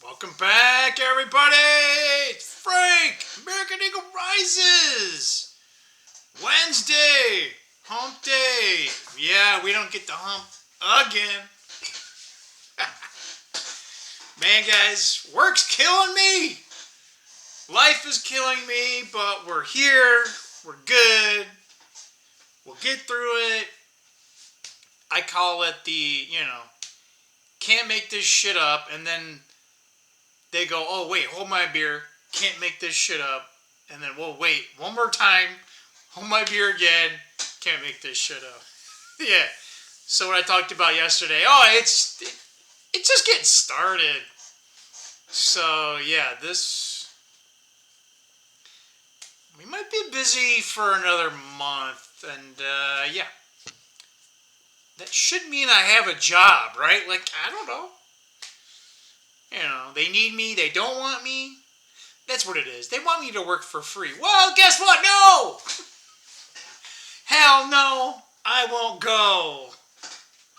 Welcome back, everybody! It's Frank! American Eagle Rises! Wednesday! Hump day! Yeah, we don't get the hump again. Man, guys, work's killing me! Life is killing me, but we're here. We're good. We'll get through it. I call it the, can't make this shit up, and then they go, oh, wait, hold my beer. Can't make this shit up. And then we'll wait one more time. Hold my beer again. Can't make this shit up. Yeah. So what I talked about yesterday, it's just getting started. So, yeah, we might be busy for another month. And, yeah. That should mean I have a job, right? Like, I don't know. They need me. They don't want me. That's what it is. They want me to work for free. Well, guess what? No! Hell no. I won't go.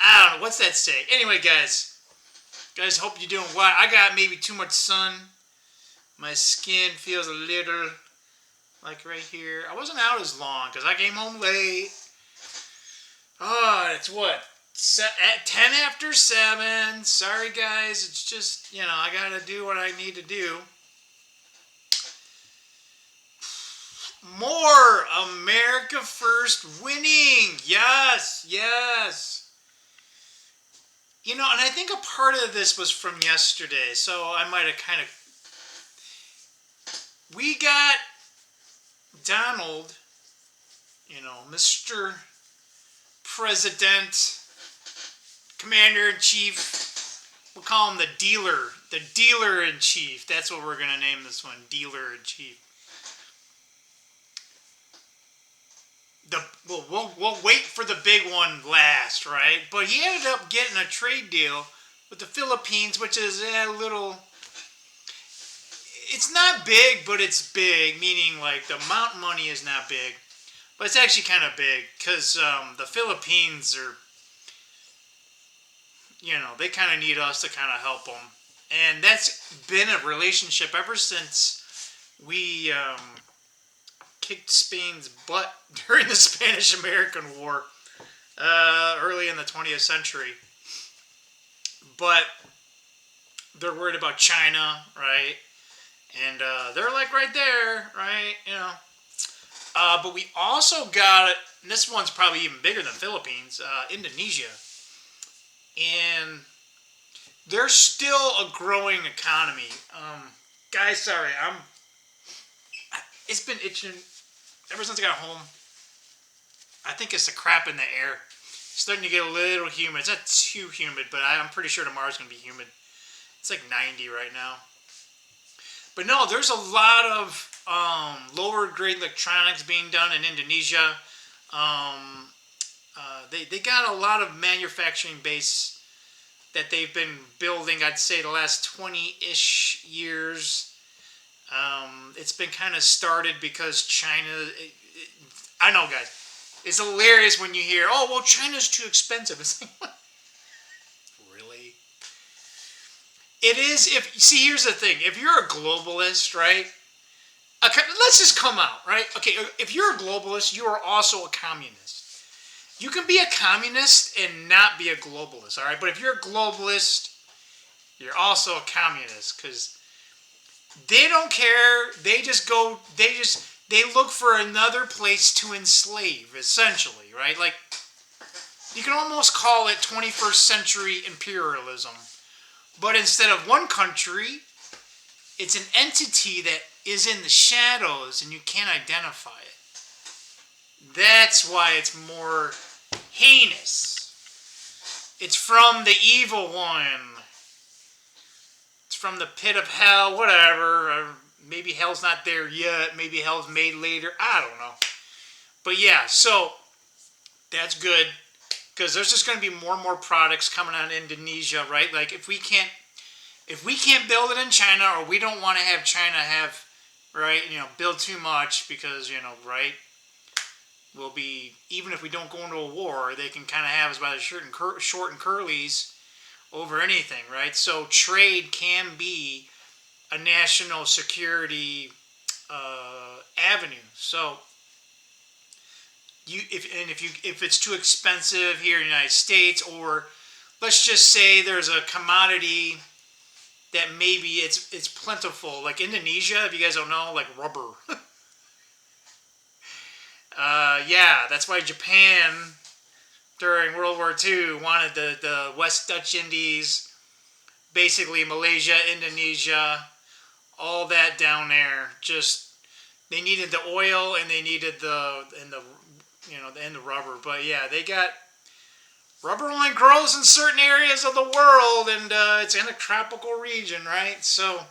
I don't know. What's that say? Anyway, guys. Guys, hope you're doing well. I got maybe too much sun. My skin feels a little like right here. I wasn't out as long because I came home late. Oh, it's what? At 10 after 7. Sorry, guys. It's just, I got to do what I need to do. More America First winning. Yes, yes. And I think a part of this was from yesterday, so I might have kind of... We got Donald, Mr. President, Commander-in-Chief. We'll call him the dealer-in-chief. That's what we're going to name this one, dealer-in-chief. We'll wait for the big one last, right? But he ended up getting a trade deal with the Philippines, which is a little... It's not big, but it's big, meaning like the amount of money is not big. But it's actually kind of big because the Philippines are, they kind of need us to kind of help them. And that's been a relationship ever since we... kicked Spain's butt during the Spanish-American War early in the 20th century. But they're worried about China, right? And they're like right there, right? But we also got, and this one's probably even bigger than Philippines, Indonesia. And they're still a growing economy. Guys, sorry, it's been itching ever since I got home. I think it's the crap in the air. It's starting to get a little humid. It's not too humid, but I'm pretty sure tomorrow's going to be humid. It's like 90 right now. But no, there's a lot of lower grade electronics being done in Indonesia. They got a lot of manufacturing base that they've been building, I'd say, the last 20-ish years. It's been kind of started because China... I know, guys. It's hilarious when you hear, oh, well, China's too expensive. It's like, what? Really? It is if... See, here's the thing. If you're a globalist, right? Okay, let's just come out, right? Okay, if you're a globalist, you are also a communist. You can be a communist and not be a globalist, all right? But if you're a globalist, you're also a communist because... They don't care. They look for another place to enslave, essentially, right? Like, you can almost call it 21st century imperialism. But instead of one country, it's an entity that is in the shadows and you can't identify it. That's why it's more heinous. It's from the evil one. From the pit of hell, whatever. Or maybe hell's not there yet. Maybe hell's made later. I don't know. But yeah, so that's good because there's just going to be more and more products coming out of Indonesia, right? Like if we can't build it in China, or we don't want to have China have, right? Build too much because right? We'll be, even if we don't go into a war, they can kind of have us by the short and curlies. over anything, right? So trade can be a national security avenue. So if it's too expensive here in the United States, or let's just say there's a commodity that maybe it's plentiful, like Indonesia. If you guys don't know, like rubber. Yeah, that's why Japan during World War II wanted the West Dutch Indies, basically Malaysia, Indonesia, all that down there. Just they needed the oil and they needed the rubber. But yeah, they got rubber only grows in certain areas of the world, and it's in a tropical region, right? So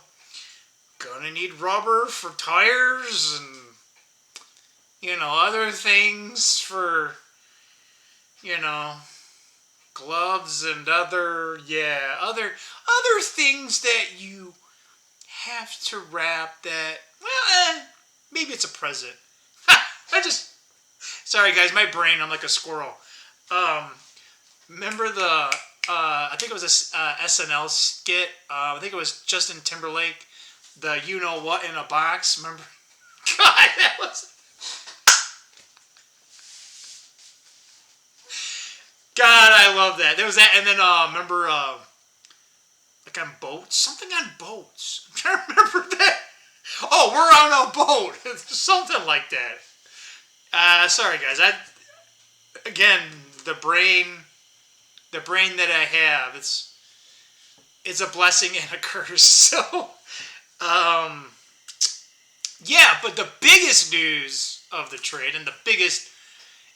gonna need rubber for tires and other things for gloves and other things that you have to wrap that, well, maybe it's a present. Sorry guys, my brain, I'm like a squirrel. Remember I think it was a SNL skit, I think it was Justin Timberlake, the You Know What in a Box, remember? God, that was... God, I love that. There was that, and then remember, like on boats, something on boats. I'm trying to remember that. Oh, we're on a boat, something like that. Sorry guys. Again, the brain that I have, it's a blessing and a curse. So, yeah. But the biggest news of the trade, and the biggest.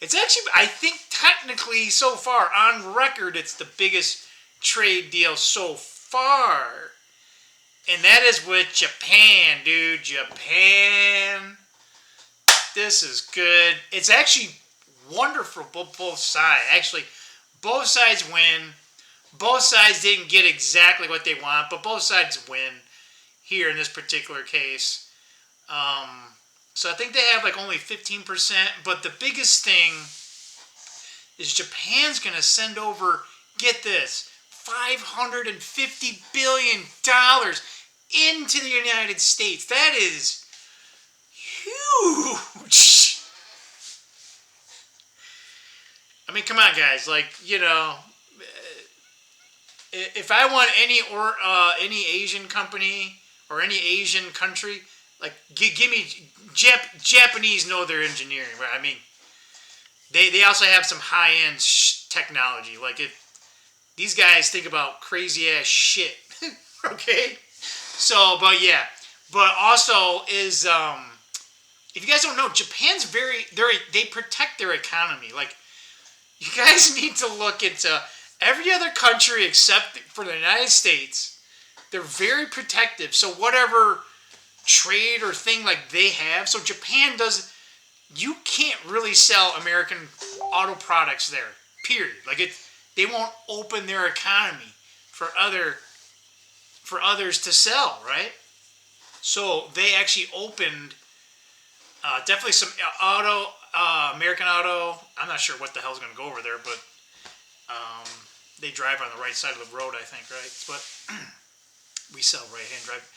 It's actually, I think, technically, so far, on record, it's the biggest trade deal so far. And that is with Japan, dude. Japan. This is good. It's actually wonderful for both sides. Actually, both sides win. Both sides didn't get exactly what they want, but both sides win here in this particular case. So I think they have like only 15%, but the biggest thing is Japan's going to send over, get this, $550 billion into the United States. That is huge. I mean, come on, guys. Like, if I want any Asian company or any Asian country, like, give me Japanese know their engineering, right? I mean, they also have some high end technology. Like, if these guys think about crazy ass shit, okay. So, but yeah, but also is if you guys don't know, Japan's they protect their economy. Like, you guys need to look into every other country except for the United States. They're very protective. So whatever trade or thing like they have, so Japan does, you can't really sell American auto products there, period. Like, they won't open their economy for others to sell, right? So they actually opened definitely some American auto. I'm not sure what the hell's going to go over there, but they drive on the right side of the road, I think, right? But we sell right-hand drive.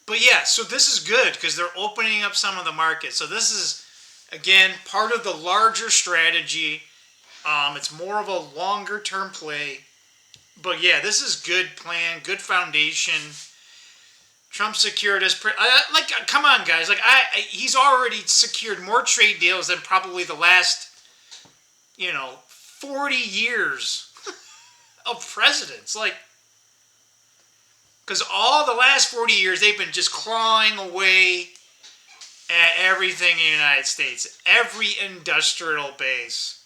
But yeah, so this is good because they're opening up some of the market. So this is, again, part of the larger strategy. It's more of a longer-term play. But yeah, this is good plan, good foundation. Trump secured his... come on, guys. Like, he's already secured more trade deals than probably the last, 40 years of presidents. Like, because all the last 40 years, they've been just clawing away at everything in the United States. Every industrial base.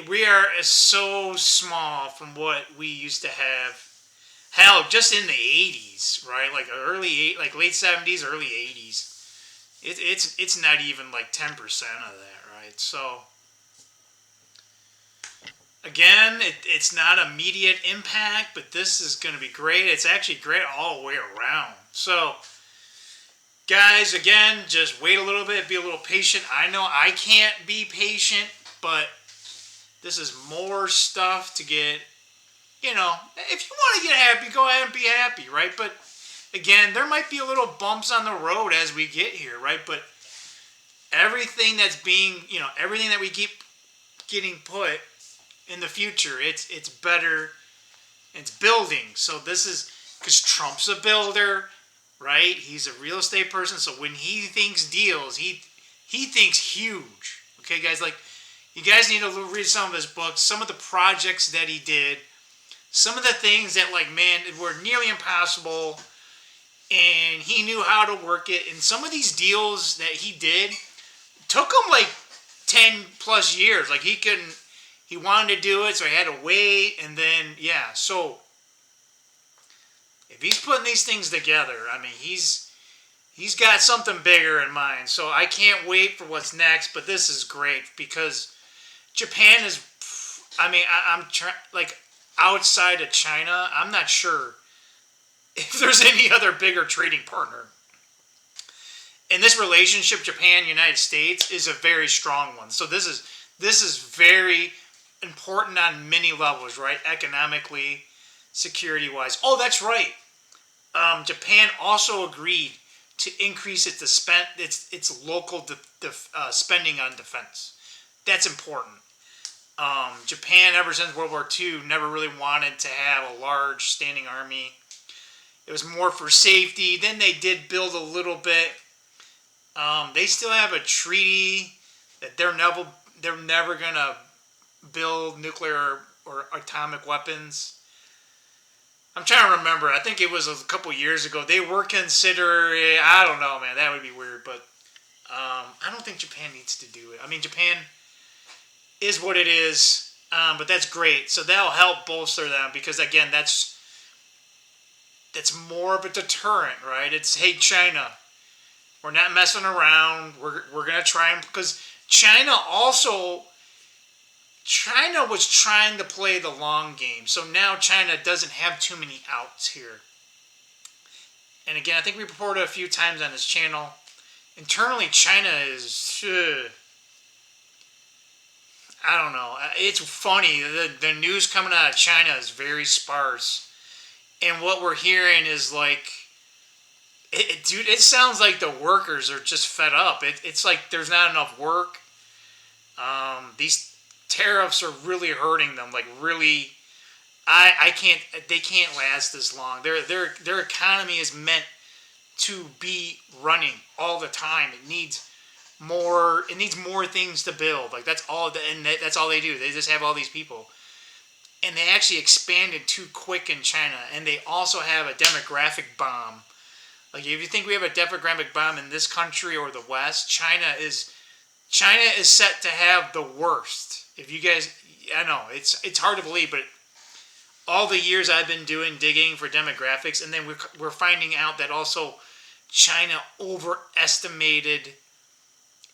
We are so small from what we used to have. Hell, just in the 80s, right? Like late 70s, early 80s. It's not even like 10% of that, right? So, again, it's not immediate impact, but this is going to be great. It's actually great all the way around. So, guys, again, just wait a little bit, be a little patient. I know I can't be patient, but this is more stuff to get you know, if you want to get happy, go ahead and be happy, right? But again, there might be a little bumps on the road as we get here, right? But everything that's being, everything that we keep getting put in the future, it's better. It's building. So this is because Trump's a builder, right? He's a real estate person. So when he thinks deals, he thinks huge. Okay, guys, like you guys need to read some of his books, some of the projects that he did, some of the things that like man were nearly impossible, and he knew how to work it. And some of these deals that he did took him like 10 plus years. Like he wanted to do it, so he had to wait, and then yeah. So if he's putting these things together, I mean he's got something bigger in mind. So I can't wait for what's next. But this is great because Japan is, I mean, I'm like outside of China, I'm not sure if there's any other bigger trading partner. And this relationship, Japan, United States, is a very strong one. So this is very important on many levels, right? Economically, security-wise. Oh, that's right. Japan also agreed to increase its local spending on defense. That's important. Japan, ever since World War II, never really wanted to have a large standing army. It was more for safety. Then they did build a little bit. They still have a treaty that they're never gonna build nuclear or atomic weapons. I'm trying to remember. I think it was a couple years ago. They were considering. I don't know, man. That would be weird, but I don't think Japan needs to do it. I mean, Japan is what it is, but that's great. So that'll help bolster them because again, that's more of a deterrent, right? It's hey China, we're not messing around. We're gonna try and because China was trying to play the long game. So now China doesn't have too many outs here. And again, I think we reported a few times on this channel. Internally, China is I don't know. It's funny. The news coming out of China is very sparse. And what we're hearing is like, dude, it sounds like the workers are just fed up. It's like there's not enough work. These tariffs are really hurting them. Like really, they can't last this long. Their economy is meant to be running all the time. It needs more things to build. Like that's all they do. They just have all these people. And they actually expanded too quick in China. And they also have a demographic bomb. Like if you think we have a demographic bomb in this country or the West, China is set to have the worst. If you guys, I know it's hard to believe, but all the years I've been digging for demographics, and then we're finding out that also China overestimated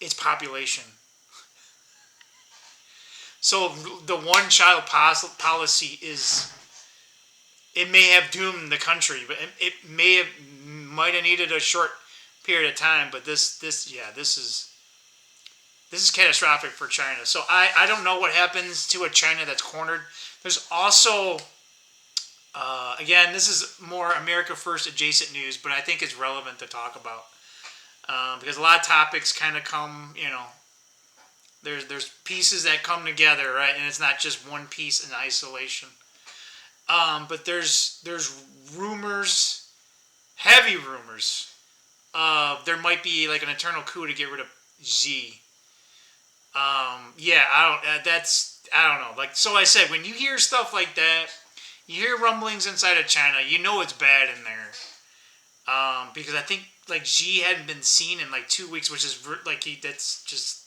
its population. So the one-child policy it may have doomed the country, but it might have needed a short period of time. But this is catastrophic for China. So I don't know what happens to a China that's cornered. There's also again, this is more America First adjacent news, but I think it's relevant to talk about because a lot of topics kind of come, There's pieces that come together, right? And it's not just one piece in isolation. But there's rumors, heavy rumors, there might be like an internal coup to get rid of Xi. Yeah, I don't know. Like so, I said when you hear stuff like that, you hear rumblings inside of China, you know it's bad in there. Because I think like Xi hadn't been seen in like 2 weeks, which is like that's just.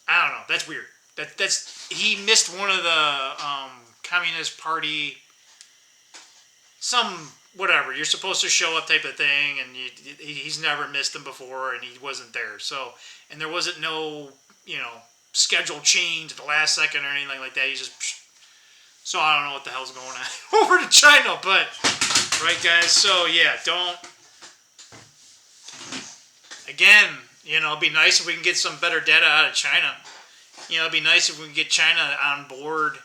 I don't know. That's weird. He missed one of the Communist Party, some whatever. You're supposed to show up type of thing, and he's never missed them before, and he wasn't there. So, and there wasn't no schedule change at the last second or anything like that. He just. So I don't know what the hell's going on over to China, but right, guys. So yeah, don't. Again. It'd be nice if we can get some better data out of China. It'd be nice if we can get China on board,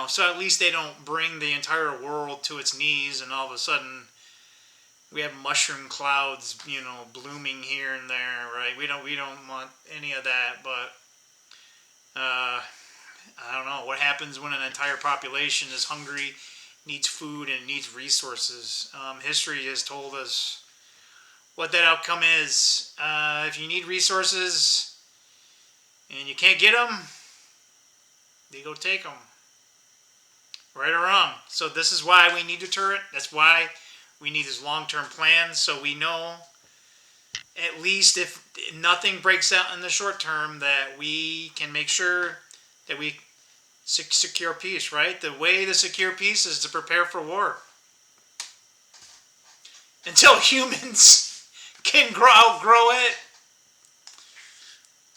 So at least they don't bring the entire world to its knees, and all of a sudden we have mushroom clouds, blooming here and there, right? We don't want any of that, but I don't know what happens when an entire population is hungry, needs food, and needs resources. History has told us what that outcome is. If you need resources and you can't get them, they go take them. Right or wrong. So this is why we need a turret. That's why we need this long-term plan, so we know, at least if nothing breaks out in the short term, that we can make sure that we secure peace, right? The way to secure peace is to prepare for war. Until humans can outgrow it,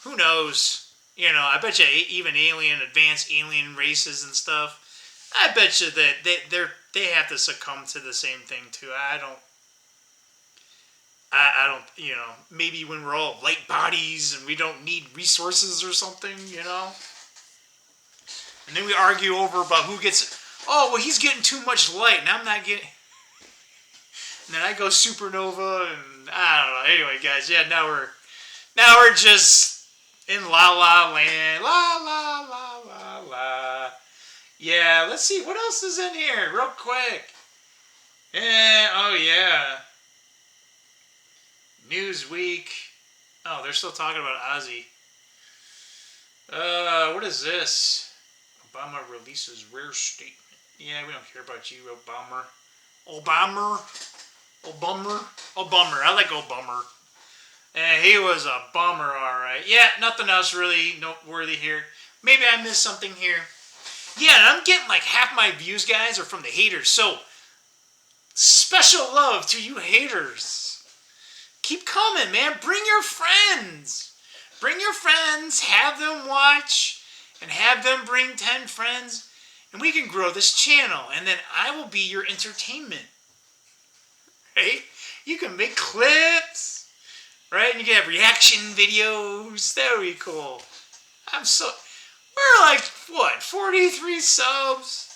who knows? I bet you even advanced alien races and stuff, I bet you that they have to succumb to the same thing too. I don't, maybe when we're all light bodies and we don't need resources or something, And then we argue over about who gets, oh, well, he's getting too much light and I'm not getting, and then I go supernova and I don't know. Anyway, guys, yeah, now we're just in la la land. La la la la la. Yeah, let's see. What else is in here? Real quick. Oh, yeah. Newsweek. Oh, they're still talking about Ozzy. What is this? Obama releases rare statement. Yeah, we don't care about you, Obama. Obama. I like Obama. He was a bummer, alright. Yeah, nothing else really noteworthy here. Maybe I missed something here. Yeah, and I'm getting like half my views, guys, are from the haters. So, special love to you haters. Keep coming, man. Bring your friends. Have them watch, and have them bring 10 friends, and we can grow this channel. And then I will be your entertainment. Right? You can make clips. Right? And you can have reaction videos. That would be cool. We're like, what, 43 subs?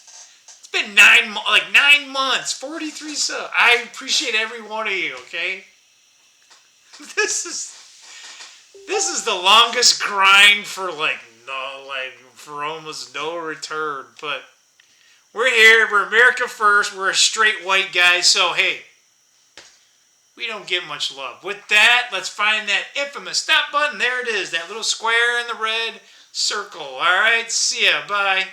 It's been 9 months, 43 subs. I appreciate every one of you, okay? This is the longest grind for for almost no return. But we're here, we're America first, we're a straight white guy, so hey, we don't get much love. With that, let's find that infamous stop button. There it is, that little square in the red circle. All right, see ya. Bye.